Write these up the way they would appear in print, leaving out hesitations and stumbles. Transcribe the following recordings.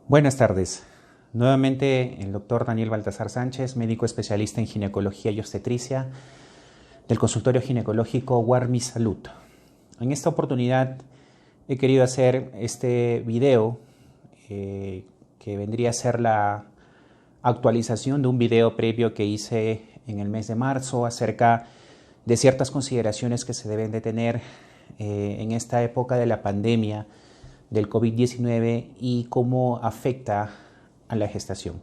Buenas tardes. Nuevamente el doctor Daniel Baltasar Sánchez, médico especialista en ginecología y obstetricia del consultorio ginecológico Warmi Salud. En esta oportunidad he querido hacer este video que vendría a ser la actualización de un video previo que hice en el mes de marzo acerca de ciertas consideraciones que se deben de tener en esta época de la pandemia del COVID-19 y cómo afecta a la gestación.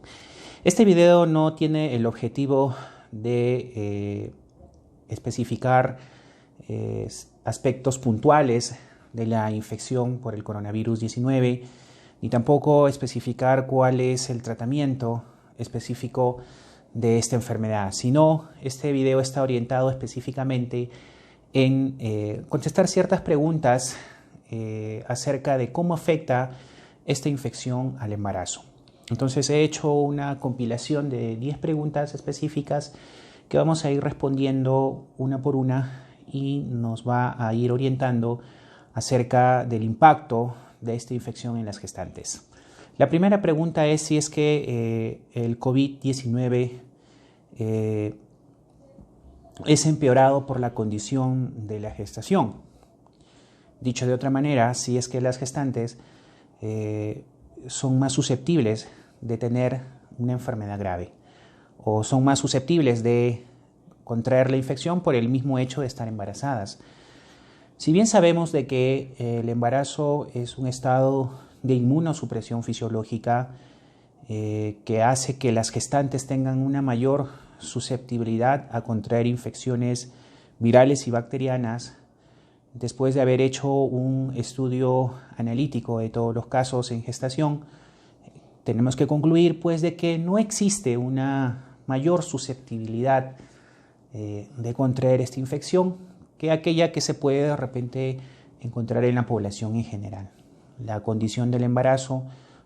Este video no tiene el objetivo de especificar aspectos puntuales de la infección por el coronavirus 19, ni tampoco especificar cuál es el tratamiento específico de esta enfermedad, sino este video está orientado específicamente en contestar ciertas preguntas acerca de cómo afecta esta infección al embarazo. Entonces he hecho una compilación de 10 preguntas específicas que vamos a ir respondiendo una por una y nos va a ir orientando acerca del impacto de esta infección en las gestantes. La primera pregunta es si es que el COVID-19 es empeorado por la condición de la gestación. Dicho de otra manera, si es que las gestantes son más susceptibles de tener una enfermedad grave o son más susceptibles de contraer la infección por el mismo hecho de estar embarazadas. Si bien sabemos de que el embarazo es un estado de inmunosupresión fisiológica que hace que las gestantes tengan una mayor susceptibilidad a contraer infecciones virales y bacterianas, después de haber hecho un estudio analítico de todos los casos en gestación, tenemos que concluir pues de que no existe una mayor susceptibilidad de contraer esta infección que aquella que se puede de repente encontrar en la población en general. La condición del embarazo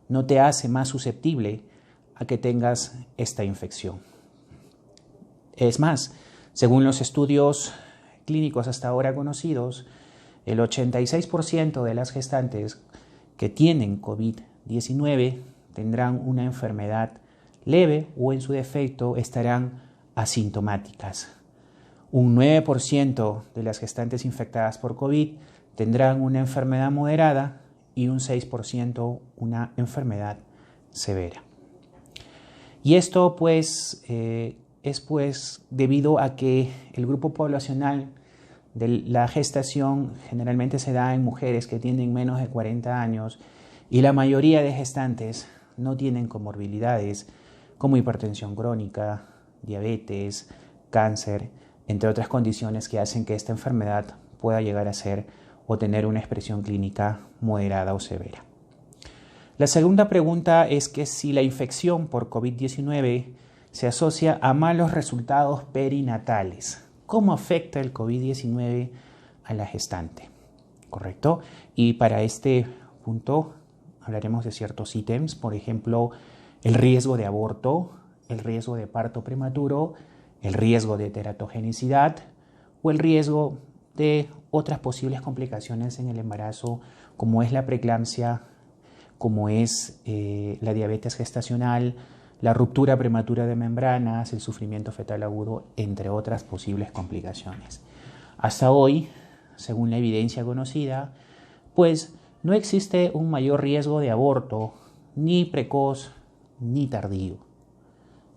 no te hace más susceptible a que tengas esta infección. Es más, según los estudios clínicos hasta ahora conocidos, el 86% de las gestantes que tienen COVID-19 tendrán una enfermedad leve o en su defecto estarán asintomáticas. Un 9% de las gestantes infectadas por COVID tendrán una enfermedad moderada y un 6% una enfermedad severa. Y esto pues es debido a que el grupo poblacional de la gestación generalmente se da en mujeres que tienen menos de 40 años y la mayoría de gestantes no tienen comorbilidades como hipertensión crónica, diabetes, cáncer, entre otras condiciones que hacen que esta enfermedad pueda llegar a ser o tener una expresión clínica moderada o severa. La segunda pregunta es que si la infección por COVID-19 se asocia a malos resultados perinatales. ¿Cómo afecta el COVID-19 a la gestante? ¿Correcto? Y para este punto hablaremos de ciertos ítems, por ejemplo, el riesgo de aborto, el riesgo de parto prematuro, el riesgo de teratogenicidad o el riesgo de otras posibles complicaciones en el embarazo, como es la preeclampsia, como es la diabetes gestacional, la ruptura prematura de membranas, el sufrimiento fetal agudo, entre otras posibles complicaciones. Hasta hoy, según la evidencia conocida, pues no existe un mayor riesgo de aborto, ni precoz ni tardío.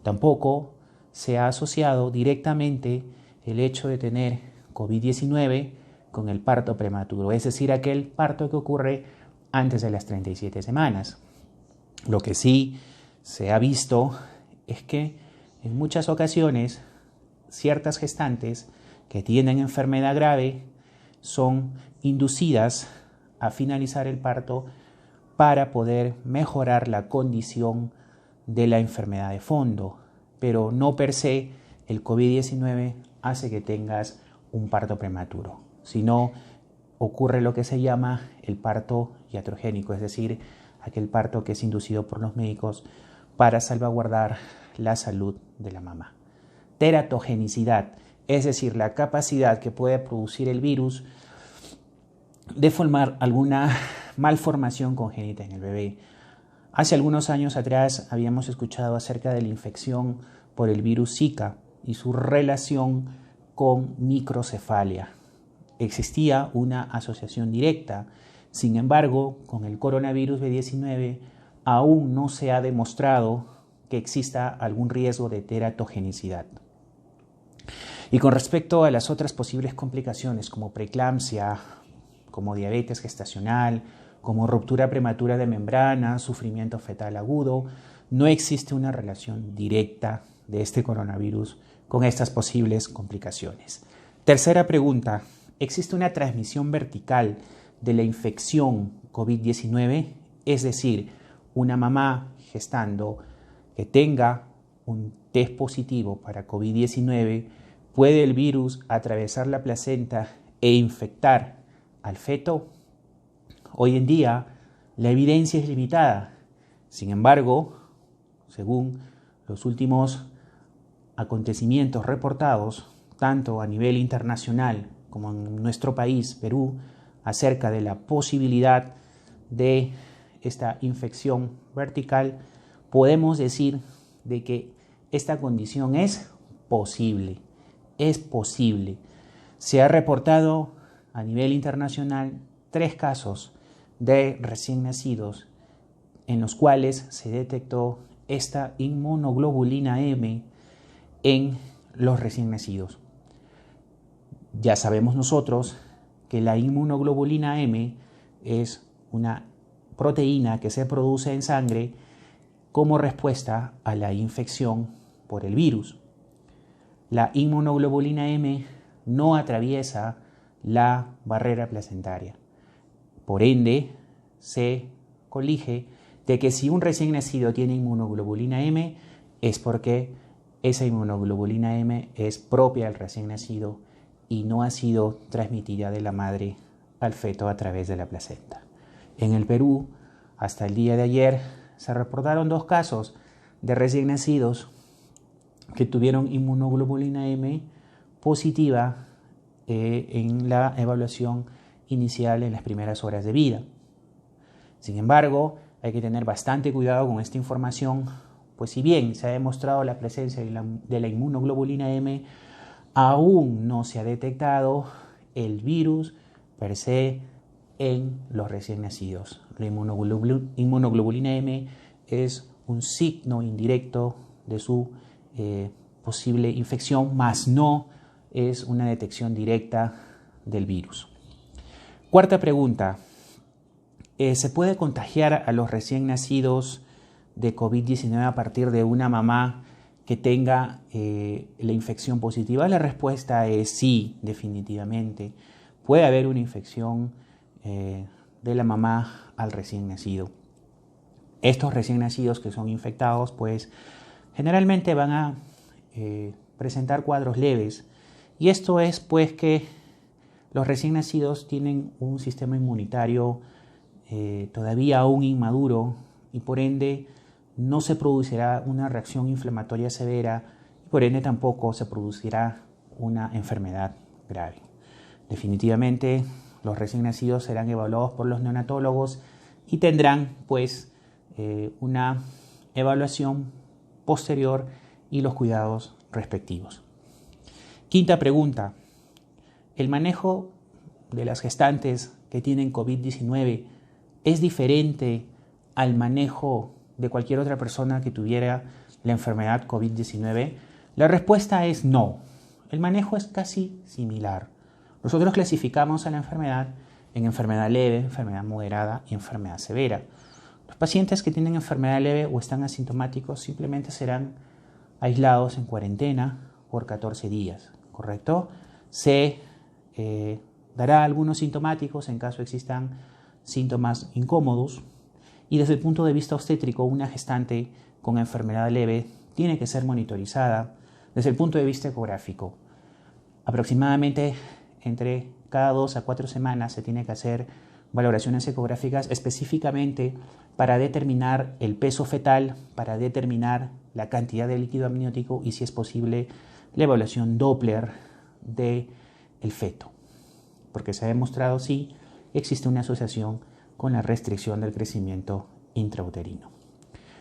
Tampoco se ha asociado directamente el hecho de tener COVID-19 con el parto prematuro, es decir, aquel parto que ocurre antes de las 37 semanas. Lo que sí se ha visto es que en muchas ocasiones ciertas gestantes que tienen enfermedad grave son inducidas a finalizar el parto para poder mejorar la condición de la enfermedad de fondo, pero no per se el COVID-19 hace que tengas un parto prematuro, sino ocurre lo que se llama el parto iatrogénico, es decir, aquel parto que es inducido por los médicos para salvaguardar la salud de la mamá. Teratogenicidad, es decir, la capacidad que puede producir el virus de formar alguna malformación congénita en el bebé. Hace algunos años atrás habíamos escuchado acerca de la infección por el virus Zika y su relación con microcefalia. Existía una asociación directa. Sin embargo, con el coronavirus B-19 aún no se ha demostrado que exista algún riesgo de teratogenicidad. Y con respecto a las otras posibles complicaciones como preeclampsia, como diabetes gestacional, como ruptura prematura de membrana, sufrimiento fetal agudo, no existe una relación directa de este coronavirus con estas posibles complicaciones. Tercera pregunta, ¿existe una transmisión vertical de la infección COVID-19? Es decir, una mamá gestando que tenga un test positivo para COVID-19, ¿puede el virus atravesar la placenta e infectar al feto? Hoy en día la evidencia es limitada. Sin embargo, según los últimos acontecimientos reportados, tanto a nivel internacional como en nuestro país, Perú, acerca de la posibilidad de esta infección vertical, podemos decir de que esta condición es posible. Es posible. Se ha reportado a nivel internacional 3 casos de recién nacidos en los cuales se detectó esta inmunoglobulina M en los recién nacidos. Ya sabemos nosotros que la inmunoglobulina M es una proteína que se produce en sangre como respuesta a la infección por el virus. La inmunoglobulina M no atraviesa la barrera placentaria. Por ende, se colige de que si un recién nacido tiene inmunoglobulina M es porque esa inmunoglobulina M es propia del recién nacido y no ha sido transmitida de la madre al feto a través de la placenta. En el Perú, hasta el día de ayer, se reportaron 2 casos de recién nacidos que tuvieron inmunoglobulina M positiva en la evaluación inicial en las primeras horas de vida. Sin embargo, hay que tener bastante cuidado con esta información, pues si bien se ha demostrado la presencia de la inmunoglobulina M, aún no se ha detectado el virus per se en los recién nacidos. La inmunoglobulina M es un signo indirecto de su posible infección, mas no es una detección directa del virus. Cuarta pregunta. ¿Se puede contagiar a los recién nacidos de COVID-19 a partir de una mamá que tenga la infección positiva? La respuesta es sí, definitivamente. Puede haber una infección de la mamá al recién nacido. Estos recién nacidos que son infectados, pues generalmente van a presentar cuadros leves. Y esto es pues que los recién nacidos tienen un sistema inmunitario todavía aún inmaduro y por ende no se producirá una reacción inflamatoria severa y por ende tampoco se producirá una enfermedad grave. Definitivamente los recién nacidos serán evaluados por los neonatólogos y tendrán pues una evaluación posterior y los cuidados respectivos. Quinta pregunta. ¿El manejo de las gestantes que tienen COVID-19 es diferente al manejo de cualquier otra persona que tuviera la enfermedad COVID-19? La respuesta es no. El manejo es casi similar. Nosotros clasificamos a la enfermedad en enfermedad leve, enfermedad moderada y enfermedad severa. Los pacientes que tienen enfermedad leve o están asintomáticos simplemente serán aislados en cuarentena por 14 días, ¿correcto? Se dará algunos sintomáticos en caso existan síntomas incómodos y desde el punto de vista obstétrico una gestante con enfermedad leve tiene que ser monitorizada desde el punto de vista ecográfico. Aproximadamente entre cada 2 a 4 semanas se tiene que hacer valoraciones ecográficas específicamente para determinar el peso fetal, para determinar la cantidad de líquido amniótico y si es posible la evaluación Doppler del feto, porque se ha demostrado sí existe una asociación con la restricción del crecimiento intrauterino.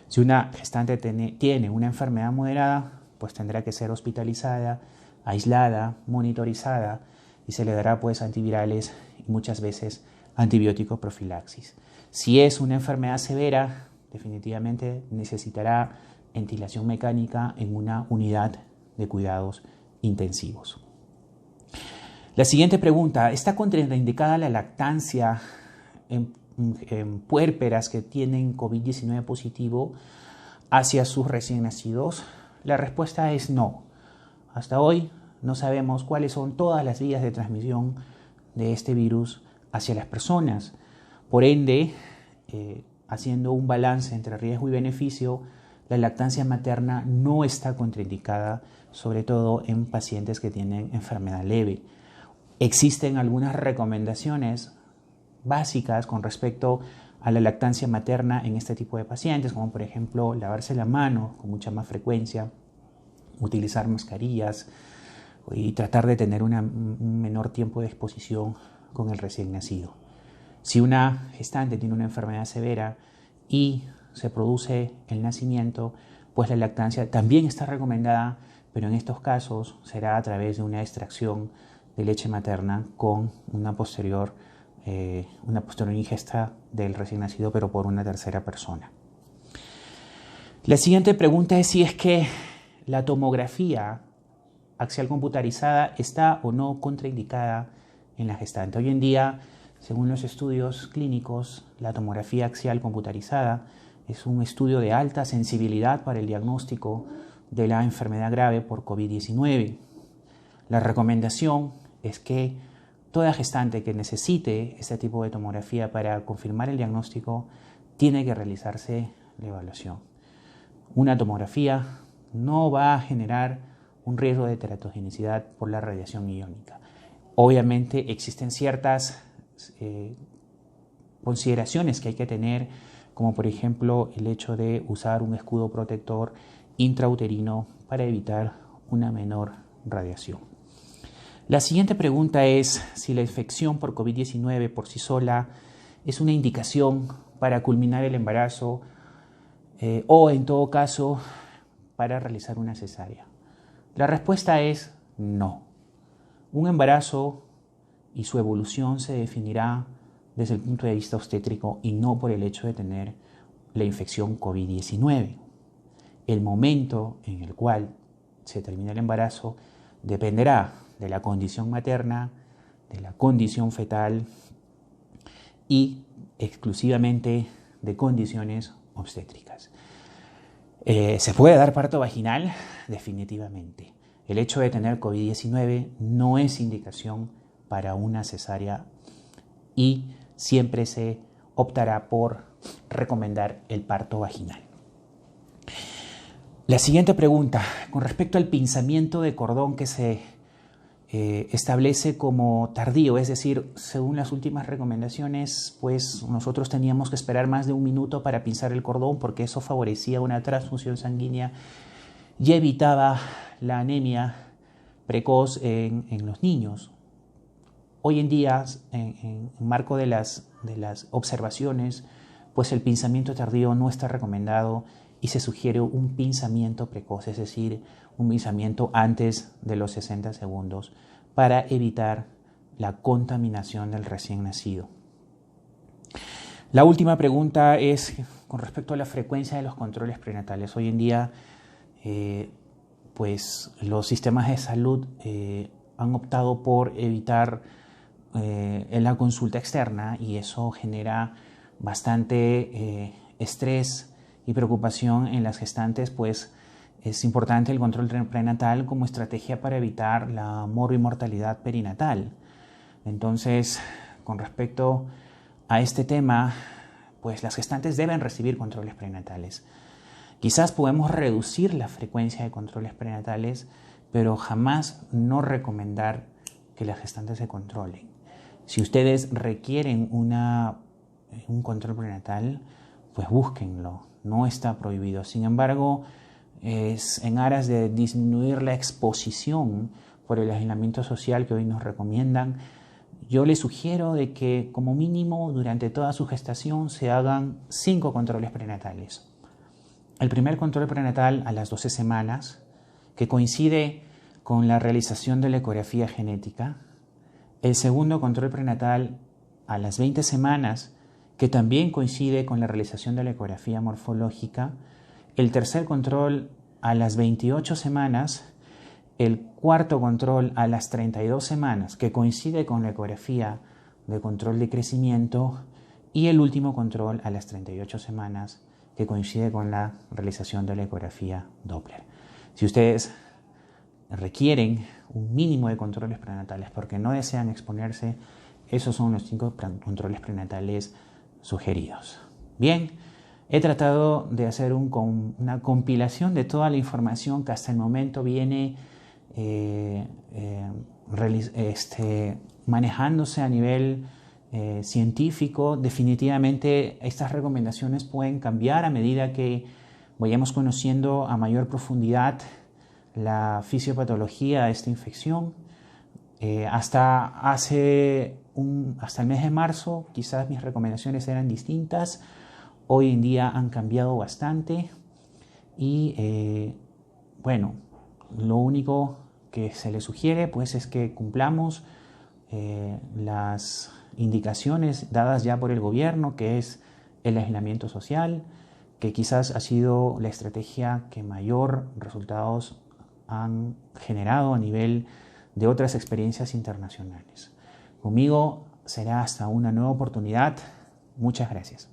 Si una gestante tiene una enfermedad moderada, pues tendrá que ser hospitalizada, aislada, monitorizada y se le dará pues antivirales y muchas veces antibiótico profilaxis. Si es una enfermedad severa, definitivamente necesitará ventilación mecánica en una unidad de cuidados intensivos. La siguiente pregunta, ¿está contraindicada la lactancia en puérperas que tienen COVID-19 positivo hacia sus recién nacidos? La respuesta es no. Hasta hoy no sabemos cuáles son todas las vías de transmisión de este virus hacia las personas. Por ende, haciendo un balance entre riesgo y beneficio, la lactancia materna no está contraindicada, sobre todo en pacientes que tienen enfermedad leve. Existen algunas recomendaciones básicas con respecto a la lactancia materna en este tipo de pacientes, como por ejemplo lavarse la mano con mucha más frecuencia, utilizar mascarillas y tratar de tener un menor tiempo de exposición con el recién nacido. Si una gestante tiene una enfermedad severa y se produce el nacimiento, pues la lactancia también está recomendada, pero en estos casos será a través de una extracción de leche materna con una posterior ingesta del recién nacido, pero por una tercera persona. La siguiente pregunta es si es que la tomografía axial computarizada está o no contraindicada en la gestante. Hoy en día, según los estudios clínicos, la tomografía axial computarizada es un estudio de alta sensibilidad para el diagnóstico de la enfermedad grave por COVID-19. La recomendación es que toda gestante que necesite este tipo de tomografía para confirmar el diagnóstico tiene que realizarse la evaluación. Una tomografía no va a generar un riesgo de teratogenicidad por la radiación iónica. Obviamente existen ciertas consideraciones que hay que tener, como por ejemplo el hecho de usar un escudo protector intrauterino para evitar una menor radiación. La siguiente pregunta es si la infección por COVID-19 por sí sola es una indicación para culminar el embarazo o en todo caso para realizar una cesárea. La respuesta es no. Un embarazo y su evolución se definirá desde el punto de vista obstétrico y no por el hecho de tener la infección COVID-19. El momento en el cual se termina el embarazo dependerá de la condición materna, de la condición fetal y exclusivamente de condiciones obstétricas. ¿Se puede dar parto vaginal? Definitivamente. El hecho de tener COVID-19 no es indicación para una cesárea y siempre se optará por recomendar el parto vaginal. La siguiente pregunta, con respecto al pinzamiento de cordón que se establece como tardío, es decir, según las últimas recomendaciones, pues nosotros teníamos que esperar más de 1 minuto para pinzar el cordón porque eso favorecía una transfusión sanguínea y evitaba la anemia precoz en los niños. Hoy en día, en marco de las observaciones, pues el pinzamiento tardío no está recomendado y se sugiere un pinzamiento precoz, es decir, un pinzamiento antes de los 60 segundos para evitar la contaminación del recién nacido. La última pregunta es con respecto a la frecuencia de los controles prenatales. Hoy en día, pues los sistemas de salud han optado por evitar la consulta externa y eso genera bastante estrés y preocupación en las gestantes, pues es importante el control prenatal como estrategia para evitar la morbimortalidad perinatal. Entonces, con respecto a este tema, pues las gestantes deben recibir controles prenatales. Quizás podemos reducir la frecuencia de controles prenatales, pero jamás no recomendar que las gestantes se controlen. Si ustedes requieren un control prenatal, pues búsquenlo, no está prohibido. Sin embargo, es en aras de disminuir la exposición por el aislamiento social que hoy nos recomiendan, yo les sugiero de que como mínimo durante toda su gestación se hagan 5 controles prenatales. El primer control prenatal a las 12 semanas, que coincide con la realización de la ecografía genética. El segundo control prenatal a las 20 semanas, que también coincide con la realización de la ecografía morfológica. El tercer control a las 28 semanas. El cuarto control a las 32 semanas, que coincide con la ecografía de control de crecimiento. Y el último control a las 38 semanas, que coincide con la realización de la ecografía Doppler. Si ustedes requieren un mínimo de controles prenatales porque no desean exponerse, esos son los 5 controles prenatales sugeridos. Bien, he tratado de hacer una compilación de toda la información que hasta el momento viene manejándose a nivel científico. Definitivamente estas recomendaciones pueden cambiar a medida que vayamos conociendo a mayor profundidad la fisiopatología de esta infección. Hasta el mes de marzo quizás mis recomendaciones eran distintas. Hoy en día han cambiado bastante y bueno, lo único que se le sugiere pues es que cumplamos las indicaciones dadas ya por el gobierno, que es el aislamiento social, que quizás ha sido la estrategia que mayor resultados han generado a nivel de otras experiencias internacionales. Conmigo será hasta una nueva oportunidad. Muchas gracias.